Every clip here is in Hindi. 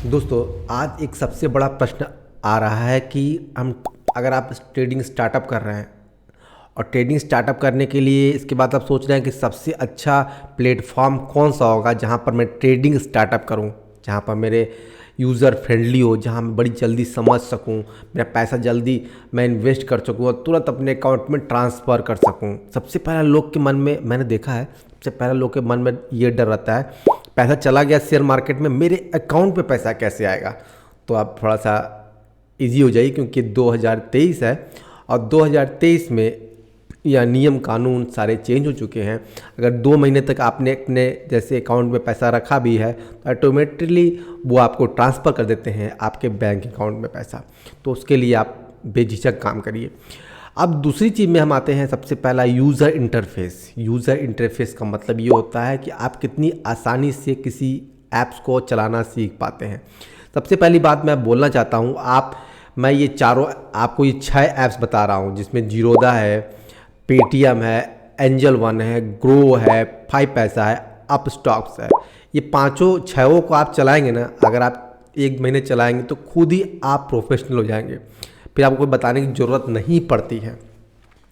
दोस्तों, आज एक सबसे बड़ा प्रश्न आ रहा है कि हम अगर आप ट्रेडिंग स्टार्टअप कर रहे हैं और ट्रेडिंग स्टार्टअप करने के लिए इसके बाद आप सोच रहे हैं कि सबसे अच्छा प्लेटफॉर्म कौन सा होगा जहां पर मैं ट्रेडिंग स्टार्टअप करूं, जहां पर मेरे यूज़र फ्रेंडली हो, जहां मैं बड़ी जल्दी समझ सकूं, मेरा पैसा जल्दी मैं इन्वेस्ट कर सकूं और तुरंत अपने अकाउंट में ट्रांसफ़र कर सकूं। सबसे पहला लोग के मन में मैंने देखा है, सबसे पहला लोग के मन में ये डर रहता है, पैसा चला गया शेयर मार्केट में, मेरे अकाउंट पे पैसा कैसे आएगा। तो आप थोड़ा सा इजी हो जाइए क्योंकि 2023 है और 2023 में यह नियम कानून सारे चेंज हो चुके हैं। अगर 2 महीने तक आपने अपने जैसे अकाउंट में पैसा रखा भी है तो ऑटोमेटिकली वो आपको ट्रांसफ़र कर देते हैं आपके बैंक अकाउंट में पैसा। तो उसके लिए आप बेझिझक काम करिए। अब दूसरी चीज़ में हम आते हैं, सबसे पहला यूज़र इंटरफेस। यूज़र इंटरफेस का मतलब ये होता है कि आप कितनी आसानी से किसी ऐप्स को चलाना सीख पाते हैं। सबसे पहली बात मैं बोलना चाहता हूँ, मैं ये चारों आपको ये 6 ऐप्स बता रहा हूँ जिसमें जीरोधा है, पेटीएम है, एंजल वन है, ग्रो है, 5पैसा है, अप स्टॉक्स है। ये पाँचों छहों को आप चलाएंगे ना, अगर आप 1 महीने चलाएंगे तो खुद ही आप प्रोफेशनल हो जाएंगे, फिर आपको बताने की ज़रूरत नहीं पड़ती है।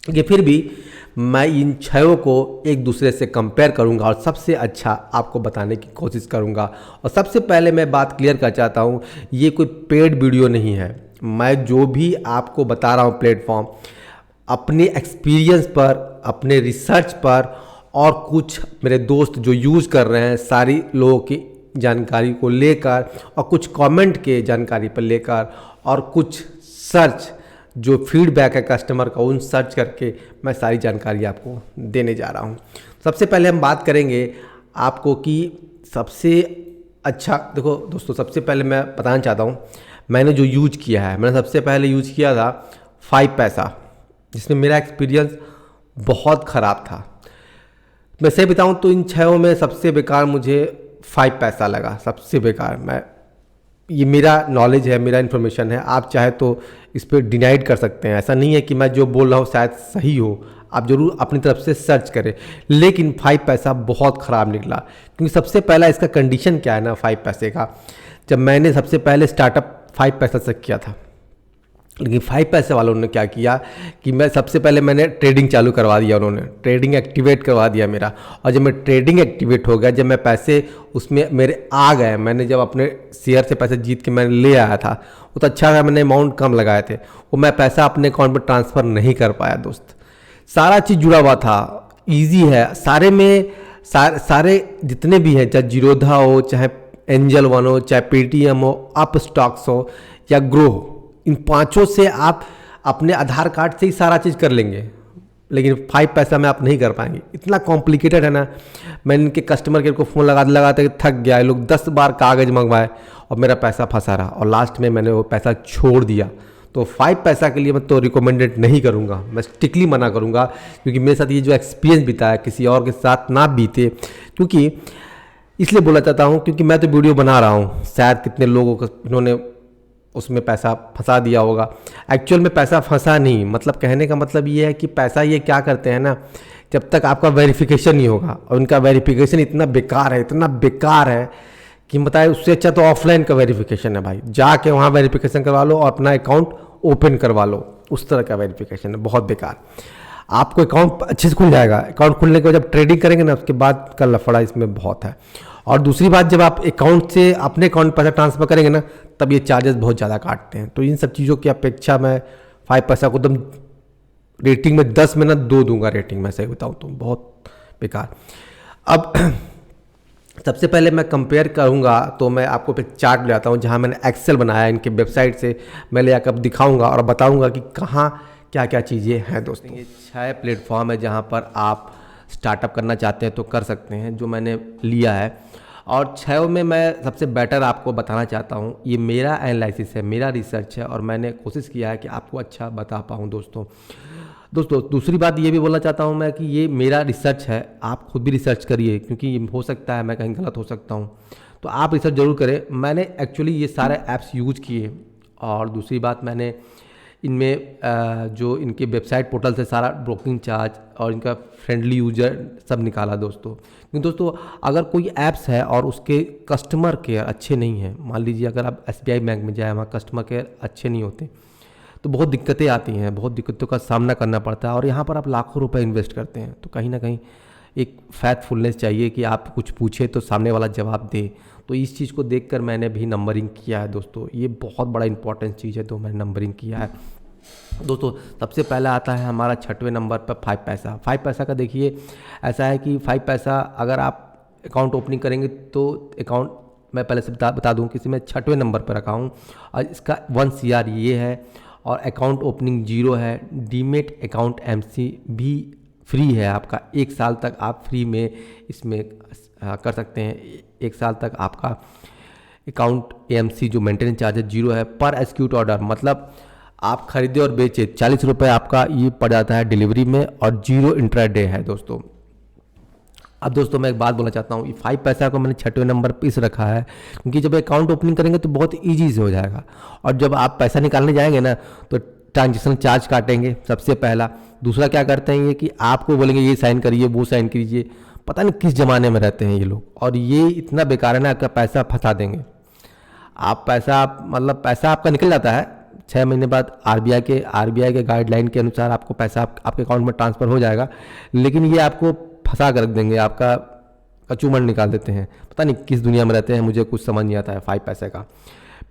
कि फिर भी मैं इन छयों को एक दूसरे से कंपेयर करूंगा और सबसे अच्छा आपको बताने की कोशिश करूंगा। और सबसे पहले मैं बात क्लियर कर चाहता हूं, ये कोई पेड वीडियो नहीं है। मैं जो भी आपको बता रहा हूं प्लेटफॉर्म, अपने एक्सपीरियंस पर, अपने रिसर्च पर और कुछ मेरे दोस्त जो यूज़ कर रहे हैं सारी लोगों की जानकारी को लेकर और कुछ कमेंट के जानकारी पर लेकर और कुछ सर्च जो फीडबैक है कस्टमर का, उन सर्च करके मैं सारी जानकारी आपको देने जा रहा हूँ। सबसे पहले हम बात करेंगे आपको कि सबसे अच्छा, देखो दोस्तों, सबसे पहले मैं बताना चाहता हूँ मैंने जो यूज किया है। मैंने सबसे पहले यूज किया था 5पैसा, जिसमें मेरा एक्सपीरियंस बहुत ख़राब था। मैं सही बताऊँ तो इन छहों में सबसे बेकार मुझे 5पैसा लगा, सबसे बेकार। ये मेरा नॉलेज है, मेरा इन्फॉर्मेशन है, आप चाहे तो इस पर डिनाइड कर सकते हैं। ऐसा नहीं है कि मैं जो बोल रहा हूँ शायद सही हो, आप ज़रूर अपनी तरफ से सर्च करें। लेकिन 5पैसा बहुत ख़राब निकला क्योंकि सबसे पहला इसका कंडीशन क्या है ना 5पैसे का, जब मैंने सबसे पहले स्टार्टअप 5पैसा से किया था, लेकिन 5पैसे वालों ने क्या किया कि मैंने ट्रेडिंग चालू करवा दिया, उन्होंने ट्रेडिंग एक्टिवेट करवा दिया मेरा। और जब मैं ट्रेडिंग एक्टिवेट हो गया, जब मैं पैसे उसमें मेरे आ गए, मैंने जब अपने शेयर से पैसे जीत के मैंने ले आया था, वो तो अच्छा था, मैंने अमाउंट कम लगाए थे, वो मैं पैसा अपने अकाउंट में ट्रांसफ़र नहीं कर पाया दोस्त। सारा चीज़ जुड़ा हुआ था, ईजी है सारे में, सारे जितने भी हैं, चाहे जीरोधा हो, चाहे एंजल वन हो, चाहे पेटीएम हो, अप स्टॉक्स हो या ग्रो हो, इन पांचों से आप अपने आधार कार्ड से ही सारा चीज़ कर लेंगे। लेकिन 5पैसा में आप नहीं कर पाएंगे, इतना कॉम्प्लिकेटेड है ना। मैंने इनके कस्टमर केयर को फ़ोन लगाते लगाते थक गया, ये लोग 10 बार कागज़ मंगवाए और मेरा पैसा फंसा रहा और लास्ट में मैंने वो पैसा छोड़ दिया। तो 5पैसा के लिए मैं तो रिकमेंडेड नहीं करूँगा, मैं स्ट्रिक्टली मना करूँगा, क्योंकि मेरे साथ ये जो एक्सपीरियंस बीता है किसी और के साथ ना बीते। क्योंकि इसलिए बोला चाहता हूँ क्योंकि मैं तो वीडियो बना रहा हूँ, शायद कितने लोगों को इन्होंने उसमें पैसा फंसा दिया होगा। एक्चुअल में पैसा फंसा नहीं, मतलब कहने का मतलब ये है कि पैसा ये क्या करते हैं ना, जब तक आपका वेरिफिकेशन नहीं होगा, और उनका वेरिफिकेशन इतना बेकार है, इतना बेकार है कि बताए, उससे अच्छा तो ऑफलाइन का वेरिफिकेशन है भाई, जाके वहाँ वेरिफिकेशन करवा लो और अपना अकाउंट ओपन करवा लो, उस तरह का वेरिफिकेशन है, बहुत बेकार। आपको अकाउंट अच्छे से खुल जाएगा, अकाउंट खुलने के बाद जब ट्रेडिंग करेंगे ना, उसके बाद का लफड़ा इसमें बहुत है। और दूसरी बात, जब आप अकाउंट से अपने अकाउंट में पैसा ट्रांसफ़र करेंगे ना, तब ये चार्जेस बहुत ज़्यादा काटते हैं। तो इन सब चीज़ों की अपेक्षा मैं 5पैसा को एकदम रेटिंग में 10 में ना 2 दूंगा रेटिंग, मैं सही बताऊँ तो बहुत बेकार। अब सबसे पहले मैं कंपेयर करूंगा तो मैं आपको एक चार्ट ले आता हूँ जहाँ मैंने एक्सेल बनाया है, इनके वेबसाइट से मैं ले आकर दिखाऊंगा और बताऊंगा कि कहाँ क्या क्या चीज़ें हैं दोस्तों। ये 6 प्लेटफॉर्म है जहाँ पर आप स्टार्टअप करना चाहते हैं तो कर सकते हैं, जो मैंने लिया है। और 6 में मैं सबसे बेटर आपको बताना चाहता हूँ, ये मेरा एनालिसिस है, मेरा रिसर्च है और मैंने कोशिश किया है कि आपको अच्छा बता पाऊँ दोस्तों। दूसरी बात ये भी बोलना चाहता हूँ मैं कि ये मेरा रिसर्च है, आप खुद भी रिसर्च करिए, क्योंकि हो सकता है मैं कहीं गलत हो सकता हूँ, तो आप रिसर्च ज़रूर करें। मैंने एक्चुअली ये सारे ऐप्स यूज किए। और दूसरी बात, मैंने इनमें जो इनके वेबसाइट पोर्टल से सारा ब्रोकिंग चार्ज और इनका फ्रेंडली यूजर सब निकाला दोस्तों। क्योंकि दोस्तों अगर कोई ऐप्स है और उसके कस्टमर केयर अच्छे नहीं हैं, मान लीजिए अगर आप SBI बैंक में जाए, वहाँ कस्टमर केयर अच्छे नहीं होते तो बहुत दिक्कतें आती हैं, बहुत दिक्कतों का सामना करना पड़ता है। और यहाँ पर आप लाखों रुपए इन्वेस्ट करते हैं तो कहीं ना कहीं एक फैथफुलनेस चाहिए कि आप कुछ पूछे तो सामने वाला जवाब दे। तो इस चीज़ को देखकर मैंने भी नंबरिंग किया है दोस्तों, ये बहुत बड़ा इंपॉर्टेंट चीज़ है तो मैंने नंबरिंग किया है दोस्तों। सबसे पहला आता है हमारा 6वें नंबर पर 5 पैसा। 5 पैसा का देखिए ऐसा है कि 5 पैसा अगर आप अकाउंट ओपनिंग करेंगे तो अकाउंट मैं पहले से बता दूं किसी में 6वें नंबर पर रखा हूँ और इसका 1 CR ये है और अकाउंट ओपनिंग 0 है। डीमेट अकाउंट MC भी फ्री है आपका, 1 साल तक आप फ्री में इसमें कर सकते हैं। 1 साल तक आपका अकाउंट AMC जो मेंटेनेंस चार्जेस 0 है। पर एक्सिक्यूट ऑर्डर मतलब आप खरीदे और बेचे 40 रुपये आपका ये पड़ जाता है डिलीवरी में और 0 इंट्राडे है दोस्तों। अब दोस्तों मैं एक बात बोलना चाहता हूँ, ये 5 पैसा को मैंने 6वें नंबर पर इस रखा है क्योंकि जब अकाउंट ओपनिंग करेंगे तो बहुत ईजी से हो जाएगा और जब आप पैसा निकालने जाएंगे ना तो ट्रांजेक्शन चार्ज काटेंगे सबसे पहला। दूसरा क्या करते हैं ये कि आपको बोलेंगे ये साइन करिए वो साइन कीजिए, पता नहीं किस ज़माने में रहते हैं ये लोग और ये इतना बेकार है ना, आपका पैसा फंसा देंगे। आप पैसा मतलब पैसा आपका निकल जाता है 6 महीने बाद RBI के गाइडलाइन के अनुसार आपको पैसा आपके अकाउंट में ट्रांसफ़र हो जाएगा, लेकिन ये आपको फंसा कर रख देंगे, आपका कचूमर निकाल देते हैं। पता नहीं किस दुनिया में रहते हैं, मुझे कुछ समझ नहीं आता है 5 पैसे का।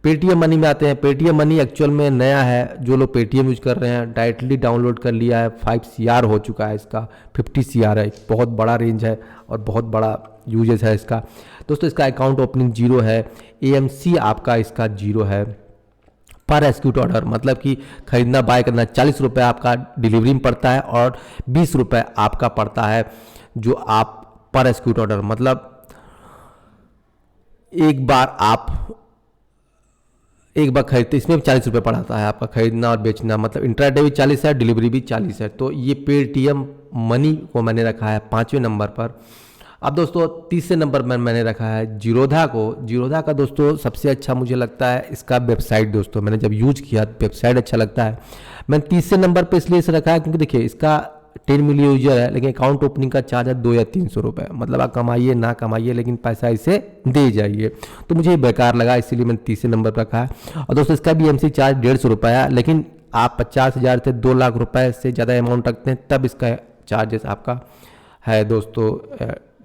पेटीएम मनी में आते हैं। पेटीएम मनी एक्चुअल में नया है, जो लोग पेटीएम यूज कर रहे हैं डायरेक्टली डाउनलोड कर लिया है। 5 CR हो चुका है इसका, 50 CR है, बहुत बड़ा रेंज है और बहुत बड़ा यूजेस है इसका दोस्तों। इसका अकाउंट ओपनिंग 0 है। AMC आपका इसका 0 है। पर एक्सिक्यूट ऑर्डर मतलब कि खरीदना बाय करना 40 रुपये आपका डिलीवरी में पड़ता है और 20 रुपये आपका पड़ता है जो आप पर एक्सिक्यूट ऑर्डर मतलब एक बार खरीदते इसमें 40 रुपये पड़ाता है आपका खरीदना और बेचना, मतलब इंट्राडे भी 40 है, डिलीवरी भी 40 है। तो ये पेटीएम मनी को मैंने रखा है 5वें नंबर पर। अब दोस्तों 30वें नंबर पर मैंने रखा है जीरोधा को। जीरोधा का दोस्तों सबसे अच्छा मुझे लगता है इसका वेबसाइट दोस्तों, मैंने जब यूज किया वेबसाइट अच्छा लगता है। मैंने 30वें नंबर पर इसलिए इसे रखा है क्योंकि देखिए इसका 10 मिलियन यूजर है लेकिन अकाउंट ओपनिंग का चार्ज है 200 या 300 रुपये, मतलब आप कमाइए ना कमाइए लेकिन पैसा इसे दे जाइए। तो मुझे बेकार लगा इसीलिए मैंने 30वें नंबर पर रखा है। और दोस्तों इसका भी MC चार्ज 150 रुपये है, लेकिन आप 50,000 से 2 लाख रुपए से ज़्यादा अमाउंट रखते हैं तब इसका चार्जेस आपका है दोस्तों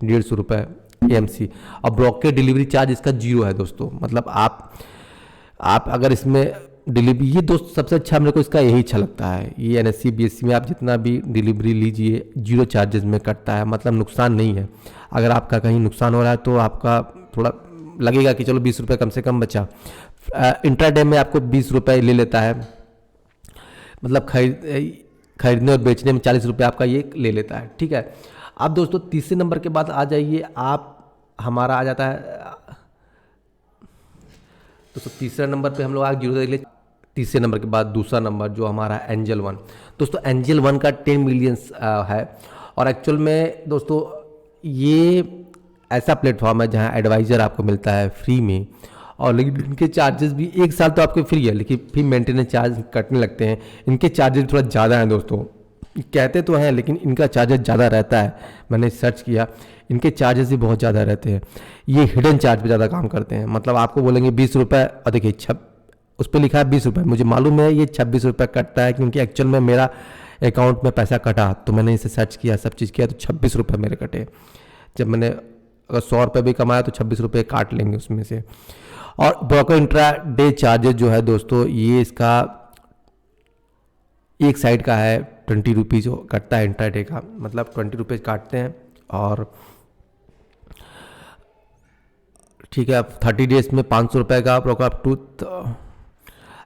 150 रुपये AMC। और ब्रोकर डिलीवरी चार्ज इसका 0 है दोस्तों, मतलब आप अगर इसमें डिलीवरी, ये दोस्त सबसे अच्छा मेरे को इसका यही अच्छा लगता है। ये NSE BSE में आप जितना भी डिलीवरी लीजिए 0 चार्जेस में कटता है, मतलब नुकसान नहीं है। अगर आपका कहीं नुकसान हो रहा है तो आपका थोड़ा लगेगा कि चलो 20 रुपये कम से कम बचा। इंट्राडे में आपको 20 रुपये ले लेता है, मतलब खरीदने और बेचने में 40 रुपये आपका ये ले लेता है, ठीक है। अब दोस्तों 30वें नंबर के बाद आ जाइए आप, हमारा आ जाता है दोस्तों 3रा नंबर पे हम लोग आगे 0 देख ले। 30वें नंबर के बाद दूसरा नंबर जो हमारा एंजल 1 दोस्तों, एंजल 1 का 10 मिलियन है और एक्चुअल में दोस्तों ये ऐसा प्लेटफॉर्म है जहां एडवाइज़र आपको मिलता है फ्री में, और लेकिन इनके चार्जेस भी 1 साल तो आपके फ्री है लेकिन फिर मेंटेनेंस चार्ज कटने लगते हैं। इनके चार्जेस थोड़ा ज़्यादा हैं दोस्तों, कहते तो हैं लेकिन इनका चार्जेस ज़्यादा रहता है। मैंने सर्च किया, इनके चार्जेस भी बहुत ज़्यादा रहते हैं। ये हिडन चार्ज पे ज़्यादा काम करते हैं, मतलब आपको बोलेंगे 20 रुपये और देखिए उस पर लिखा है 20 रुपये, मुझे मालूम है ये 26 रुपये कटता है क्योंकि एक्चुअल में मेरा अकाउंट में पैसा कटा तो मैंने इसे सर्च किया, सब चीज़ किया तो 26 रुपये मेरे कटे। जब मैंने अगर 100 रुपये भी कमाया तो 26 रुपये काट लेंगे उसमें से। और ब्रोकर इंट्रा डे चार्जेस जो है दोस्तों, ये इसका एक साइड का है 20 रुपीज़ कटता है इंट्रा डे का, मतलब 20 रुपीज़ काटते हैं। और ठीक है, 30 डेज में 500 रुपये का ब्रोकर अप टू,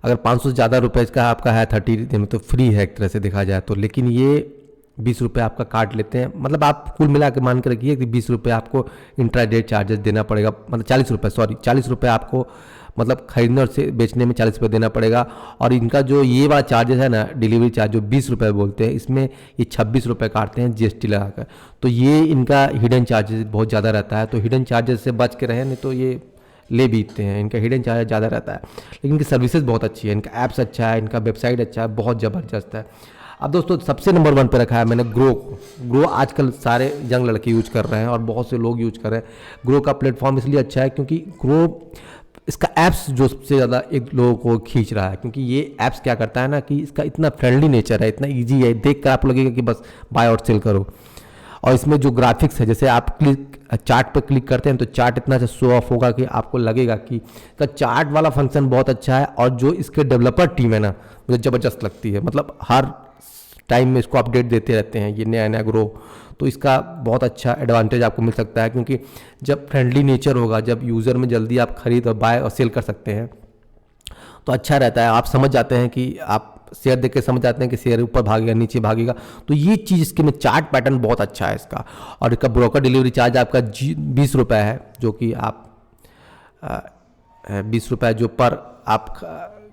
अगर 500 से ज़्यादा रुपये का आपका है 30 दिन में तो फ्री है एक तरह से देखा जाए तो, लेकिन ये 20 रुपये आपका काट लेते हैं। मतलब आप कुल मिला के मान के रखिए कि 20 रुपये आपको इंट्राडे चार्जेस देना पड़ेगा, मतलब 40 रुपये आपको मतलब खरीदने और से बेचने में 40 रुपये देना पड़ेगा। और इनका जो ये वाला चार्जेस है ना, डिलीवरी चार्ज जो 20 रुपये बोलते हैं, इसमें ये 26 रुपये काटते हैं GST लगाकर। तो ये इनका हिडन चार्जेस बहुत ज़्यादा रहता है, तो हिडन चार्जेस से बच के रहें, नहीं तो ये ले बीतते हैं, इनका हिडन चार्ज ज़्यादा रहता है, लेकिन इनकी सर्विसेज बहुत अच्छी है, इनका ऐप्स अच्छा है, इनका वेबसाइट अच्छा है, बहुत ज़बरदस्त है। अब दोस्तों सबसे नंबर 1 पे रखा है मैंने ग्रो को। ग्रो आजकल सारे यंग लड़के यूज कर रहे हैं और बहुत से लोग यूज कर रहे हैं। ग्रो का प्लेटफॉर्म इसलिए अच्छा है क्योंकि ग्रो इसका ऐप्स जो सबसे ज़्यादा एक लोगों को खींच रहा है, क्योंकि ये ऐप्स क्या करता है ना कि इसका इतना फ्रेंडली नेचर है, इतना ईजी है, देख कर आपको लगेगा कि बस बाय और सेल करो। और इसमें जो ग्राफिक्स है, जैसे आप चार्ट पर क्लिक करते हैं तो चार्ट इतना अच्छा शो ऑफ होगा कि आपको लगेगा कि इसका चार्ट वाला फंक्शन बहुत अच्छा है। और जो इसके डेवलपर टीम है ना, मुझे ज़बरदस्त लगती है, मतलब हर टाइम में इसको अपडेट देते रहते हैं ये नया नया ग्रो। तो इसका बहुत अच्छा एडवांटेज आपको मिल सकता है, क्योंकि जब फ्रेंडली नेचर होगा, जब यूज़र में जल्दी आप खरीद और बाय और सेल कर सकते हैं तो अच्छा रहता है। आप समझ जाते हैं कि आप शेयर देख के समझ जाते हैं कि शेयर ऊपर भागेगा नीचे भागेगा, तो ये चीज़ इसके में चार्ट पैटर्न बहुत अच्छा है इसका। और इसका ब्रोकर डिलीवरी चार्ज आपका 20 रुपये है, जो कि आप 20 रुपये जो पर आप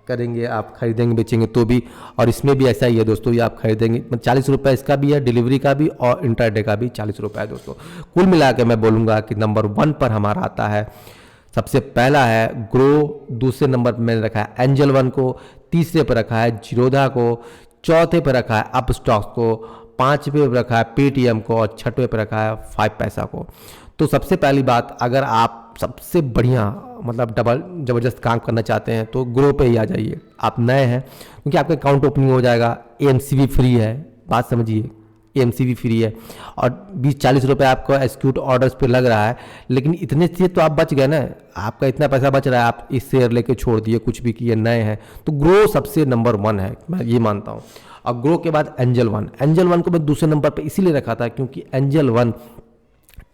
करेंगे, आप खरीदेंगे बेचेंगे तो भी। और इसमें भी ऐसा ही है दोस्तों, ये आप खरीदेंगे 40 रुपये इसका भी है, डिलीवरी का भी और इंटरडे का भी 40 रुपये है दोस्तों। कुल मिला के मैं बोलूँगा कि नंबर 1 पर हमारा आता है, सबसे पहला है ग्रो, दूसरे नंबर पर मैंने रखा है एंजल वन को, तीसरे पर रखा है जीरोधा को, चौथे पर रखा है अपस्टॉक्स को, पाँचवें पर रखा है पेटीएम को और छठवें पर रखा है 5 पैसा को। तो सबसे पहली बात, अगर आप सबसे बढ़िया मतलब डबल ज़बरदस्त काम करना चाहते हैं तो ग्रो पे ही आ जाइए। आप नए हैं क्योंकि आपका अकाउंट ओपनिंग हो जाएगा, एएमसी फ्री है, बात समझिए, एएमसी भी फ्री है और 20-40 रुपये आपको एक्सिक्यूट ऑर्डर्स पे लग रहा है। लेकिन इतने से तो आप बच गए ना, आपका इतना पैसा बच रहा है, आप इस शेयर लेके छोड़ दिए, कुछ भी किए, नए हैं तो ग्रो सबसे नंबर 1 है, मैं ये मानता हूँ। और ग्रो के बाद एंजल वन, एंजल वन को मैं दूसरे नंबर पे इसीलिए रखा था क्योंकि एंजल वन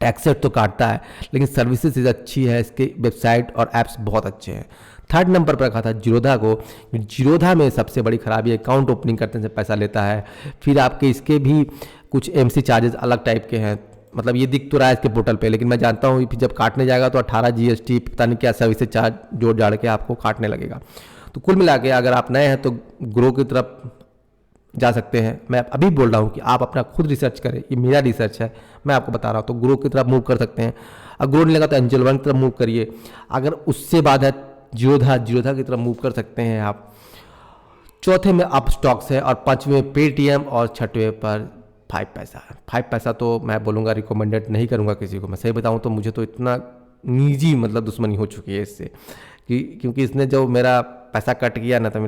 टैक्सेट तो काटता है लेकिन सर्विसेज अच्छी है, इसके वेबसाइट और ऐप्स बहुत अच्छे हैं। थर्ड नंबर पर रखा था जीरोधा को। जीरोधा में सबसे बड़ी खराबी है अकाउंट ओपनिंग करने से पैसा लेता है, फिर आपके इसके भी कुछ एमसी चार्जेस अलग टाइप के हैं, मतलब ये दिख तो रहा है इसके पोर्टल पे, लेकिन मैं जानता हूँ फिर जब काटने जाएगा तो 18 जीएसटी पता नहीं क्या सर्विसेज चार्ज जोड़ जाड़ के आपको काटने लगेगा। तो कुल मिला के अगर आप नए हैं तो ग्रो की तरफ जा सकते हैं। मैं अभी बोल रहा हूँ कि आप अपना खुद रिसर्च करें, ये मेरा रिसर्च है, मैं आपको बता रहा हूँ। तो ग्रो की तरफ मूव कर सकते हैं, अगर ग्रो नहीं लगा तो एंजल वन की तरफ मूव करिए, अगर उससे बाद है जीरोधा, जीरोधा की तरफ मूव कर सकते हैं आप। चौथे में अप स्टॉक्स है और पांचवें पेटीएम और छठवें पर 5 पैसा है। 5 पैसा तो मैं बोलूँगा रिकमेंडेड नहीं करूँगा किसी को, मैं सही बताऊँ तो मुझे तो इतना निजी मतलब दुश्मनी हो चुकी है इससे कि क्योंकि इसने जो मेरा पैसा कट गया ना तो